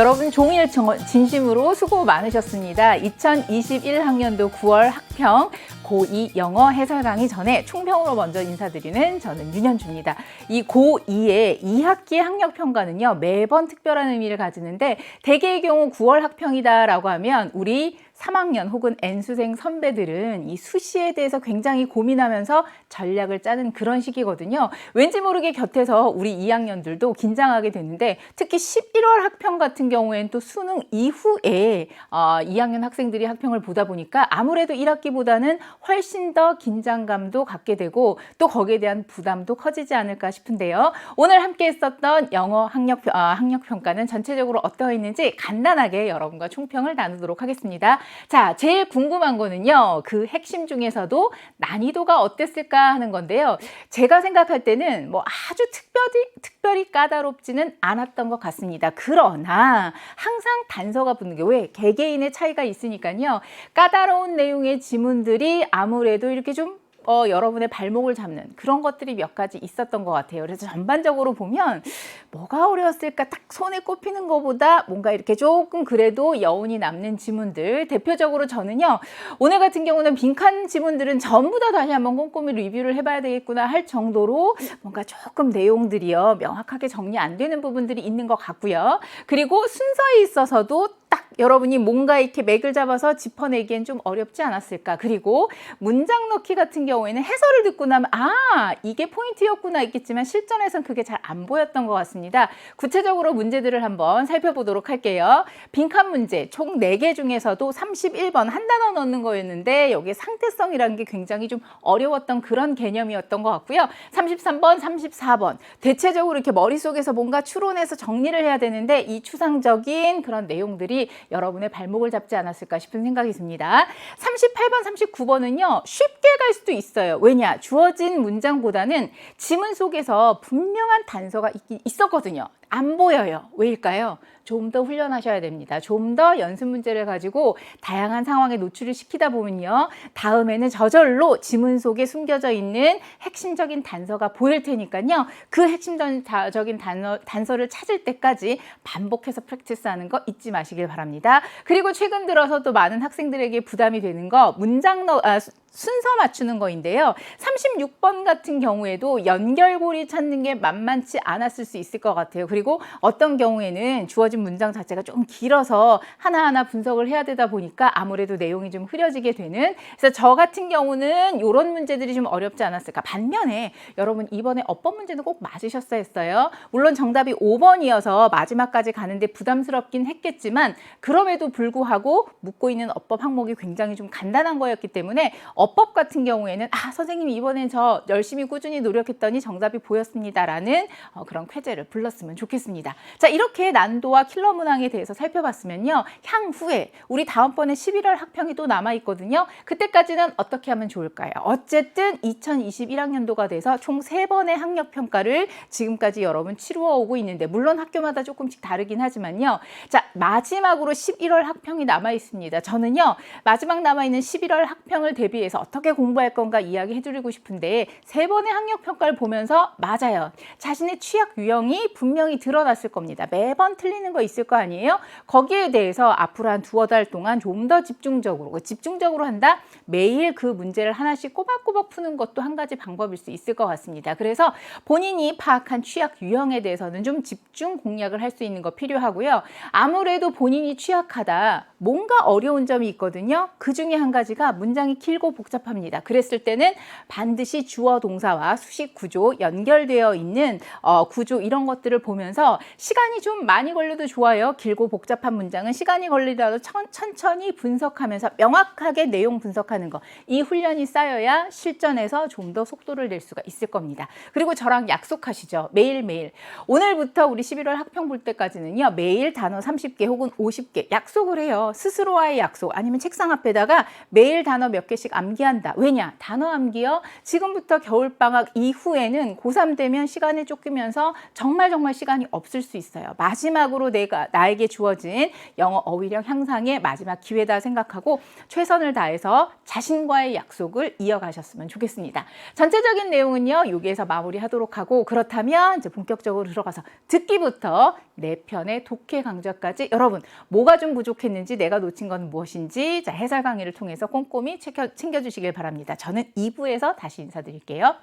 여러분 종일 진심으로 수고 많으셨습니다. 2021학년도 9월 학평 고2 영어 해설 강의 전에 총평으로 먼저 인사드리는 저는 윤현주입니다. 이 고2의 2학기 학력평가는요, 매번 특별한 의미를 가지는데 대개의 경우 9월 학평이다라고 하면 우리 3학년 혹은 N수생 선배들은 이 수시에 대해서 굉장히 고민하면서 전략을 짜는 그런 시기거든요. 왠지 모르게 곁에서 우리 2학년들도 긴장하게 되는데 특히 11월 학평 같은 경우에는 또 수능 이후에 2학년 학생들이 학평을 보다 보니까 아무래도 1학기보다는 훨씬 더 긴장감도 갖게 되고 또 거기에 대한 부담도 커지지 않을까 싶은데요. 오늘 함께 했었던 영어 학력평가는 전체적으로 어떠했는지 간단하게 여러분과 총평을 나누도록 하겠습니다. 자, 제일 궁금한 거는요, 그 핵심 중에서도 난이도가 어땠을까 하는 건데요. 제가 생각할 때는 뭐 아주 특별히 까다롭지는 않았던 것 같습니다. 그러나 항상 단서가 붙는 게 왜? 개개인의 차이가 있으니까요. 까다로운 내용의 지문들이 아무래도 이렇게 좀 여러분의 발목을 잡는 그런 것들이 몇 가지 있었던 것 같아요. 그래서 전반적으로 보면 뭐가 어려웠을까 딱 손에 꼽히는 것보다 뭔가 이렇게 조금 그래도 여운이 남는 지문들, 대표적으로 저는요, 오늘 같은 경우는 빈칸 지문들은 전부 다 다시 한번 꼼꼼히 리뷰를 해봐야 되겠구나 할 정도로 뭔가 조금 내용들이요 명확하게 정리 안 되는 부분들이 있는 것 같고요. 그리고 순서에 있어서도 딱 여러분이 뭔가 이렇게 맥을 잡아서 짚어내기엔 좀 어렵지 않았을까. 그리고 문장 넣기 같은 경우에는 해설을 듣고 나면 이게 포인트였구나 있겠지만 실전에선 그게 잘 안 보였던 것 같습니다. 구체적으로 문제들을 한번 살펴보도록 할게요. 빈칸 문제 총 4개 중에서도 31번 한 단어 넣는 거였는데 여기에 상태성이라는 게 굉장히 좀 어려웠던 그런 개념이었던 것 같고요. 33번, 34번 대체적으로 이렇게 머릿속에서 뭔가 추론해서 정리를 해야 되는데 이 추상적인 그런 내용들이 여러분의 발목을 잡지 않았을까 싶은 생각이 듭니다. 38번, 39번은요. 쉽게 갈 수도 있어요. 왜냐? 주어진 문장보다는 지문 속에서 분명한 단서가 있었거든요. 안 보여요. 왜일까요? 좀 더 훈련하셔야 됩니다. 좀 더 연습 문제를 가지고 다양한 상황에 노출을 시키다 보면요. 다음에는 저절로 지문 속에 숨겨져 있는 핵심적인 단서가 보일 테니까요. 그 핵심적인 단서를 찾을 때까지 반복해서 프랙티스하는 거 잊지 마시길 바랍니다. 그리고 최근 들어서 또 많은 학생들에게 부담이 되는 거 순서 맞추는 거인데요. 36번 같은 경우에도 연결고리 찾는 게 만만치 않았을 수 있을 것 같아요. 그리고 어떤 경우에는 주어진 문장 자체가 좀 길어서 하나하나 분석을 해야 되다 보니까 아무래도 내용이 좀 흐려지게 되는, 그래서 저 같은 경우는 이런 문제들이 좀 어렵지 않았을까. 반면에 여러분 이번에 어법 문제는 꼭 맞으셨어야 했어요. 물론 정답이 5번이어서 마지막까지 가는데 부담스럽긴 했겠지만 그럼에도 불구하고 묻고 있는 어법 항목이 굉장히 좀 간단한 거였기 때문에 어법 같은 경우에는 선생님 이번엔 저 열심히 꾸준히 노력했더니 정답이 보였습니다라는 그런 쾌재를 불렀으면 좋겠습니다. 자, 이렇게 난도와 킬러 문항에 대해서 살펴봤으면요. 향후에 우리 다음번에 11월 학평이 또 남아있거든요. 그때까지는 어떻게 하면 좋을까요? 어쨌든 2021학년도가 돼서 총 3번의 학력평가를 지금까지 여러분 치루어 오고 있는데 물론 학교마다 조금씩 다르긴 하지만요. 자, 마지막으로 11월 학평이 남아있습니다. 저는요. 마지막 남아있는 11월 학평을 대비해서 어떻게 공부할 건가 이야기해드리고 싶은데 3번의 학력평가를 보면서 맞아요. 자신의 취약 유형이 분명히 드러났을 겁니다. 매번 틀리는 거 있을 거 아니에요? 거기에 대해서 앞으로 한 2-달 동안 좀 더 집중적으로 한다? 매일 그 문제를 하나씩 꼬박꼬박 푸는 것도 한 가지 방법일 수 있을 것 같습니다. 그래서 본인이 파악한 취약 유형에 대해서는 좀 집중 공략을 할 수 있는 거 필요하고요. 아무래도 본인이 취약하다, 뭔가 어려운 점이 있거든요. 그 중에 한 가지가 문장이 길고 복잡합니다. 그랬을 때는 반드시 주어 동사와 수식 구조 연결되어 있는 구조 이런 것들을 보면서 시간이 좀 많이 걸려도 좋아요. 길고 복잡한 문장은 시간이 걸리더라도 천천히 분석하면서 명확하게 내용 분석하는 거, 이 훈련이 쌓여야 실전에서 좀 더 속도를 낼 수가 있을 겁니다. 그리고 저랑 약속하시죠. 매일매일 오늘부터 우리 11월 학평 볼 때까지는요. 매일 단어 30개 혹은 50개 약속을 해요. 스스로와의 약속 아니면 책상 앞에다가 매일 단어 몇 개씩 암기한다. 왜냐? 단어 암기요. 지금부터 겨울방학 이후에는 고3 되면 시간에 쫓기면서 정말 시간이 없을 수 있어요. 마지막으로 나에게 주어진 영어 어휘력 향상의 마지막 기회다 생각하고 최선을 다해서 자신과의 약속을 이어가셨으면 좋겠습니다. 전체적인 내용은요, 여기에서 마무리하도록 하고, 그렇다면 이제 본격적으로 들어가서 듣기부터 내 편의 독해 강좌까지 여러분 뭐가 좀 부족했는지, 내가 놓친 건 무엇인지 해설 강의를 통해서 꼼꼼히 챙겨주시길 바랍니다. 저는 2부에서 다시 인사드릴게요.